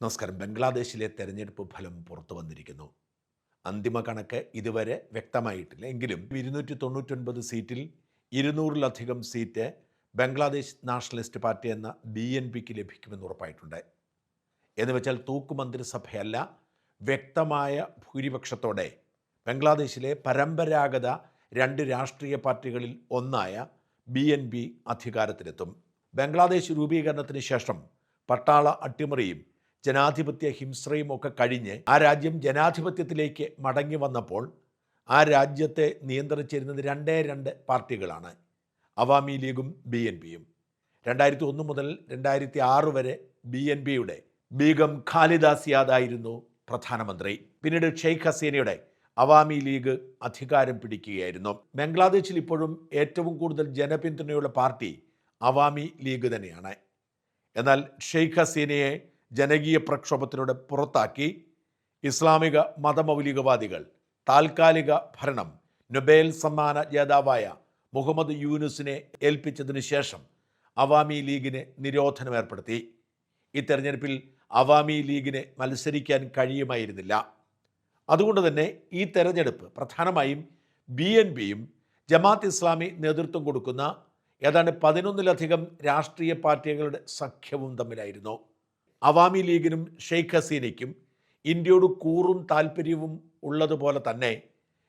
നമസ്കാരം. ബംഗ്ലാദേശിലെ തെരഞ്ഞെടുപ്പ് ഫലം പുറത്തു വന്നിരിക്കുന്നു. അന്തിമ കണക്ക് ഇതുവരെ വ്യക്തമായിട്ടില്ല. എങ്കിലും 299 സീറ്റിൽ 200-ലധികം സീറ്റ് ബംഗ്ലാദേശ് നാഷണലിസ്റ്റ് പാർട്ടി എന്ന BNPക്ക് ലഭിക്കുമെന്ന് ഉറപ്പായിട്ടുണ്ട്. എന്നുവെച്ചാൽ തൂക്കുമന്ത്രിസഭയല്ല, വ്യക്തമായ ഭൂരിപക്ഷത്തോടെ ബംഗ്ലാദേശിലെ പരമ്പരാഗത രണ്ട് രാഷ്ട്രീയ പാർട്ടികളിൽ ഒന്നായ BNP അധികാരത്തിലെത്തും. ബംഗ്ലാദേശ് രൂപീകരണത്തിന് ശേഷം പട്ടാള അട്ടിമറിയും ജനാധിപത്യ ഹിംസ്രയും ഒക്കെ കഴിഞ്ഞ് ആ രാജ്യം ജനാധിപത്യത്തിലേക്ക് മടങ്ങി വന്നപ്പോൾ ആ രാജ്യത്തെ നിയന്ത്രിച്ചിരുന്നത് രണ്ട് പാർട്ടികളാണ്, അവാമി ലീഗും BNPയും. 2001 മുതൽ 2006 വരെ BNPയുടെ ബീഗം ഖാലിദ സിയാദായിരുന്നു പ്രധാനമന്ത്രി. പിന്നീട് ഷെയ്ഖ് ഹസീനയുടെ അവാമി ലീഗ് അധികാരം പിടിക്കുകയായിരുന്നു. ബംഗ്ലാദേശിൽ ഇപ്പോഴും ഏറ്റവും കൂടുതൽ ജനപിന്തുണയുള്ള പാർട്ടി അവാമി ലീഗ് തന്നെയാണ്. എന്നാൽ ഷെയ്ഖ് ഹസീനയെ ജനകീയ പ്രക്ഷോഭത്തിലൂടെ പുറത്താക്കി ഇസ്ലാമിക മതമൗലികവാദികൾ താൽക്കാലിക ഭരണം നൊബേൽ സമ്മാന ജേതാവായ മുഹമ്മദ് യൂനുസിനെ ഏൽപ്പിച്ചതിനു ശേഷം അവാമി ലീഗിന് നിരോധനം ഏർപ്പെടുത്തി. ഈ തെരഞ്ഞെടുപ്പിൽ അവാമി ലീഗിന് മത്സരിക്കാൻ കഴിയുമായിരുന്നില്ല. അതുകൊണ്ട് തന്നെ ഈ തെരഞ്ഞെടുപ്പ് പ്രധാനമായും BNPയും ജമാഅത്ത് ഇസ്ലാമി നേതൃത്വം കൊടുക്കുന്ന ഏതാണ്ട് 11-ലധികം രാഷ്ട്രീയ പാർട്ടികളുടെ സഖ്യവും തമ്മിലായിരുന്നു. അവാമി ലീഗിനും ഷെയ്ഖ് ഹസീനയ്ക്കും ഇന്ത്യയോട് കൂറും താല്പര്യവും ഉള്ളതുപോലെ തന്നെ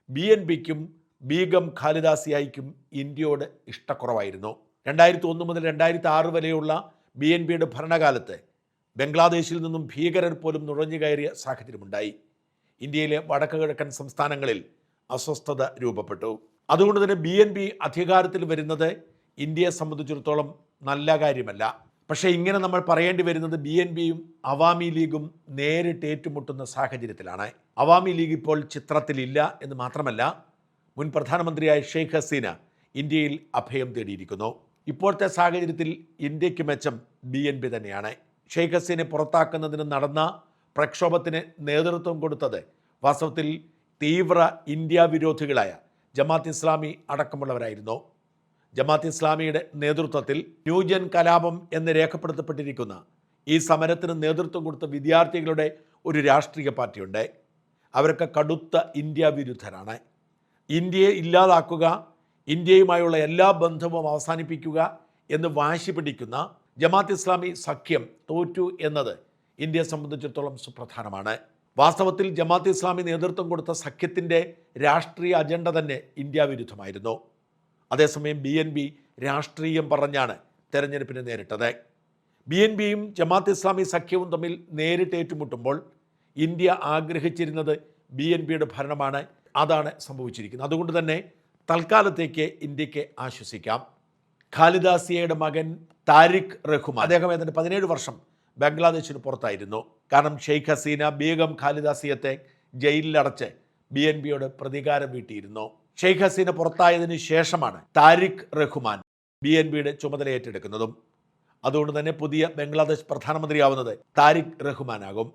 BNPക്കും ബീഗം ഖാലിദ സിയായ്ക്കും ഇന്ത്യയോട് ഇഷ്ടക്കുറവായിരുന്നു. 2001 മുതൽ 2006 വരെയുള്ള BNPയുടെ ഭരണകാലത്ത് ബംഗ്ലാദേശിൽ നിന്നും ഭീകരർ പോലും നുഴഞ്ഞു കയറിയ സാഹചര്യമുണ്ടായി. ഇന്ത്യയിലെ വടക്ക് കിഴക്കൻ സംസ്ഥാനങ്ങളിൽ അസ്വസ്ഥത രൂപപ്പെട്ടു. അതുകൊണ്ട് തന്നെ BNP അധികാരത്തിൽ വരുന്നത് ഇന്ത്യയെ സംബന്ധിച്ചിടത്തോളം നല്ല കാര്യമല്ല. പക്ഷേ ഇങ്ങനെ നമ്മൾ പറയേണ്ടി വരുന്നത് BNPയും അവാമി ലീഗും നേരിട്ട് ഏറ്റുമുട്ടുന്ന സാഹചര്യത്തിലാണ്. അവാമി ലീഗ് ഇപ്പോൾ ചിത്രത്തിലില്ല എന്ന് മാത്രമല്ല, മുൻ പ്രധാനമന്ത്രിയായ ഷെയ്ഖ് ഹസീന ഇന്ത്യയിൽ അഭയം തേടിയിരിക്കുന്നു. ഇപ്പോഴത്തെ സാഹചര്യത്തിൽ ഇന്ത്യക്ക് മെച്ചം BNP തന്നെയാണ്. ഷെയ്ഖ് ഹസീനെ പുറത്താക്കുന്നതിന് നടന്ന പ്രക്ഷോഭത്തിന് നേതൃത്വം കൊടുത്തത് വാസ്തവത്തിൽ തീവ്ര ഇന്ത്യ വിരോധികളായ ജമാഅത്ത് ഇസ്ലാമി അടക്കമുള്ളവരായിരുന്നു. ജമാഅത്ത് ഇസ്ലാമിയുടെ നേതൃത്വത്തിൽ ന്യൂജൻ കലാപം എന്ന് രേഖപ്പെടുത്തപ്പെട്ടിരിക്കുന്ന ഈ സമരത്തിന് നേതൃത്വം കൊടുത്ത വിദ്യാർത്ഥികളുടെ ഒരു രാഷ്ട്രീയ പാർട്ടിയുണ്ട്. അവരൊക്കെ കടുത്ത ഇന്ത്യ വിരുദ്ധരാണ്. ഇന്ത്യയെ ഇല്ലാതാക്കുക, ഇന്ത്യയുമായുള്ള എല്ലാ ബന്ധവും അവസാനിപ്പിക്കുക എന്ന് വാശി പിടിക്കുന്ന ജമാഅത്ത് ഇസ്ലാമി സഖ്യം തോറ്റു എന്നത് ഇന്ത്യയെ സംബന്ധിച്ചിടത്തോളം സുപ്രധാനമാണ്. വാസ്തവത്തിൽ ജമാഅത്ത് ഇസ്ലാമി നേതൃത്വം കൊടുത്ത സഖ്യത്തിൻ്റെ രാഷ്ട്രീയ അജണ്ട തന്നെ ഇന്ത്യ വിരുദ്ധമായിരുന്നു. അതേസമയം BNP രാഷ്ട്രീയം പറഞ്ഞാണ് തെരഞ്ഞെടുപ്പിനെ നേരിട്ടത്. BNPയും ജമാഅത്ത് ഇസ്ലാമി സഖ്യവും തമ്മിൽ നേരിട്ട് ഏറ്റുമുട്ടുമ്പോൾ ഇന്ത്യ ആഗ്രഹിച്ചിരുന്നത് BNPയുടെ ഭരണമാണ്. അതാണ് സംഭവിച്ചിരിക്കുന്നത്. അതുകൊണ്ട് തന്നെ തൽക്കാലത്തേക്ക് ഇന്ത്യക്ക് ആശ്വസിക്കാം. ഖാലിദ സിയയുടെ മകൻ താരിഖ് റഹ്മാൻ, അദ്ദേഹം ഏതാണ്ട് 17 വർഷം ബംഗ്ലാദേശിന് പുറത്തായിരുന്നു. കാരണം ഷെയ്ഖ് ഹസീന ബീഗം ഖാലിദ സിയത്തെ ജയിലിലടച്ച് BNPയോട് പ്രതികാരം വീട്ടിയിരുന്നു. ഷെയ്ഖ് ഹസീന പുറത്തായതിനു ശേഷമാണ് താരിഖ് റഹ്മാൻ BNPയുടെ ചുമതല ഏറ്റെടുക്കുന്നതും. അതുകൊണ്ട് തന്നെ പുതിയ ബംഗ്ലാദേശ് പ്രധാനമന്ത്രിയാവുന്നത് താരിഖ് റഹ്മാനാകും.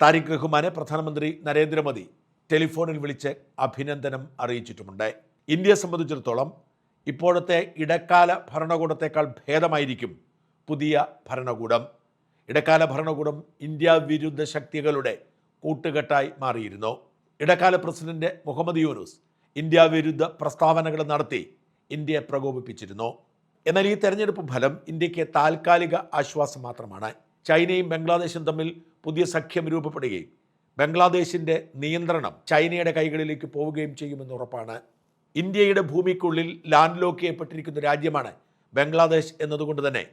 താരിഖ് റഹ്മാനെ പ്രധാനമന്ത്രി നരേന്ദ്രമോദി ടെലിഫോണിൽ വിളിച്ച് അഭിനന്ദനം അറിയിച്ചിട്ടുമുണ്ട്. ഇന്ത്യയെ സംബന്ധിച്ചിടത്തോളം ഇപ്പോഴത്തെ ഇടക്കാല ഭരണകൂടത്തേക്കാൾ ഭേദമായിരിക്കും പുതിയ ഭരണകൂടം. ഇടക്കാല ഭരണകൂടം ഇന്ത്യ വിരുദ്ധ ശക്തികളുടെ കൂട്ടുകെട്ടായി മാറിയിരുന്നു. ഇടക്കാല പ്രസിഡന്റ് മുഹമ്മദ് യൂനുസ് ഇന്ത്യ വിരുദ്ധ പ്രസ്താവനകൾ നടത്തി ഇന്ത്യയെ പ്രകോപിപ്പിച്ചിരുന്നു. എന്നാൽ ഈ തെരഞ്ഞെടുപ്പ് ഫലം ഇന്ത്യക്ക് താൽക്കാലിക ആശ്വാസം മാത്രമാണ്. ചൈനയും ബംഗ്ലാദേശും തമ്മിൽ പുതിയ സഖ്യം രൂപപ്പെടുകയും ബംഗ്ലാദേശിൻ്റെ നിയന്ത്രണം ചൈനയുടെ കൈകളിലേക്ക് പോവുകയും ചെയ്യുമെന്ന് ഉറപ്പാണ്. ഇന്ത്യയുടെ ഭൂമിക്കുള്ളിൽ ലാൻഡ് ലോക്ക് ചെയ്യപ്പെട്ടിരിക്കുന്ന രാജ്യമാണ് ബംഗ്ലാദേശ് എന്നതുകൊണ്ട് തന്നെ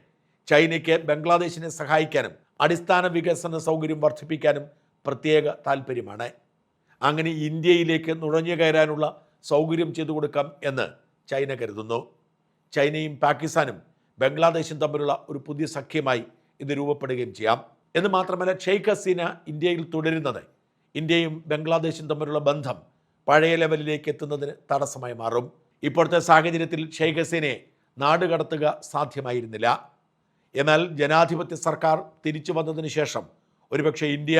ചൈനയ്ക്ക് ബംഗ്ലാദേശിനെ സഹായിക്കാനും അടിസ്ഥാന വികസന സൗകര്യം വർദ്ധിപ്പിക്കാനും പ്രത്യേക താല്പര്യമാണ്. അങ്ങനെ ഇന്ത്യയിലേക്ക് നുഴഞ്ഞു കയറാനുള്ള സൗകര്യം ചെയ്തു കൊടുക്കാം എന്ന് ചൈന കരുതുന്നു. ചൈനയും പാകിസ്ഥാനും ബംഗ്ലാദേശും തമ്മിലുള്ള ഒരു പുതിയ സഖ്യമായി ഇത് രൂപപ്പെടുകയും ചെയ്യാം. എന്ന് മാത്രമല്ല, ഷെയ്ഖ് ഹസീന ഇന്ത്യയിൽ തുടരുന്നത് ഇന്ത്യയും ബംഗ്ലാദേശും തമ്മിലുള്ള ബന്ധം പഴയ ലെവലിലേക്ക് എത്തുന്നതിന് തടസ്സമായി മാറും. ഇപ്പോഴത്തെ സാഹചര്യത്തിൽ ഷെയ്ഖ് ഹസീനയെ നാടുകടത്തുക സാധ്യമായിരുന്നില്ല. എന്നാൽ ജനാധിപത്യ സർക്കാർ തിരിച്ചു വന്നതിന് ശേഷം ഒരുപക്ഷെ ഇന്ത്യ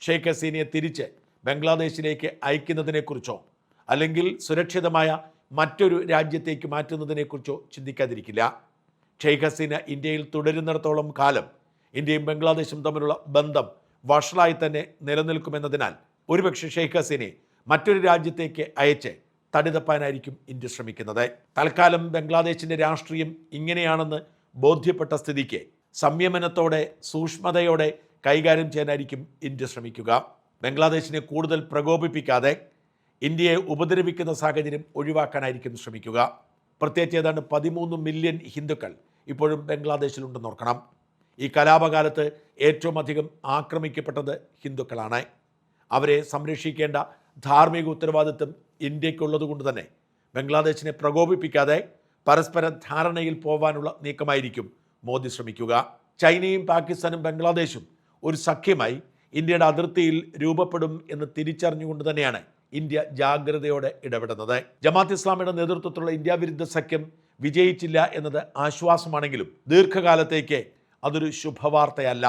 ഷെയ്ഖ് ഹസീനയെ തിരിച്ച് ബംഗ്ലാദേശിലേക്ക് അയക്കുന്നതിനെക്കുറിച്ചോ അല്ലെങ്കിൽ സുരക്ഷിതമായ മറ്റൊരു രാജ്യത്തേക്ക് മാറ്റുന്നതിനെക്കുറിച്ചോ ചിന്തിക്കാതിരിക്കില്ല. ഷെയ്ഖ് ഹസീന ഇന്ത്യയിൽ തുടരുന്നിടത്തോളം കാലം ഇന്ത്യയും ബംഗ്ലാദേശും തമ്മിലുള്ള ബന്ധം വഷളായി തന്നെ നിലനിൽക്കുമെന്നതിനാൽ ഒരുപക്ഷെ ഷെയ്ഖ് ഹസീനെ മറ്റൊരു രാജ്യത്തേക്ക് അയച്ച് തടിതപ്പാനായിരിക്കും ഇന്ത്യ ശ്രമിക്കുന്നത്. തൽക്കാലം ബംഗ്ലാദേശിൻ്റെ രാഷ്ട്രീയം ഇങ്ങനെയാണെന്ന് ബോധ്യപ്പെട്ട സ്ഥിതിക്ക് സംയമനത്തോടെ സൂക്ഷ്മതയോടെ കൈകാര്യം ചെയ്യാനായിരിക്കും ഇന്ത്യ ശ്രമിക്കുക. ബംഗ്ലാദേശിനെ കൂടുതൽ പ്രകോപിപ്പിക്കാതെ ഇന്ത്യയെ ഉപദ്രവിക്കുന്ന സാഹചര്യം ഒഴിവാക്കാനായിരിക്കും ശ്രമിക്കുക. പ്രത്യേകിച്ച് ഏതാണ്ട് 13 മില്യൺ ഹിന്ദുക്കൾ ഇപ്പോഴും ബംഗ്ലാദേശിലുണ്ടെന്ന് ഓർക്കണം. ഈ കലാപകാലത്ത് ഏറ്റവും അധികം ആക്രമിക്കപ്പെട്ടത് ഹിന്ദുക്കളാണ്. അവരെ സംരക്ഷിക്കേണ്ട ധാർമ്മിക ഉത്തരവാദിത്വം ഇന്ത്യക്കുള്ളതുകൊണ്ട് തന്നെ ബംഗ്ലാദേശിനെ പ്രകോപിപ്പിക്കാതെ പരസ്പര ധാരണയിൽ പോവാനുള്ള നീക്കമായിരിക്കും മോദി ശ്രമിക്കുക. ചൈനയും പാകിസ്ഥാനും ബംഗ്ലാദേശും ഒരു സഖ്യമായി ഇന്ത്യയുടെ അതിർത്തിയിൽ രൂപപ്പെടും എന്ന് തിരിച്ചറിഞ്ഞുകൊണ്ട് തന്നെയാണ് ഇന്ത്യ ജാഗ്രതയോടെ ഇടപെടുന്നത്. ജമാഅത്ത് ഇസ്ലാമിയുടെ നേതൃത്വത്തിലുള്ള ഇന്ത്യ വിരുദ്ധ സഖ്യം വിജയിച്ചില്ല എന്നത് ആശ്വാസമാണെങ്കിലും ദീർഘകാലത്തേക്ക് അതൊരു ശുഭവാർത്തയല്ല.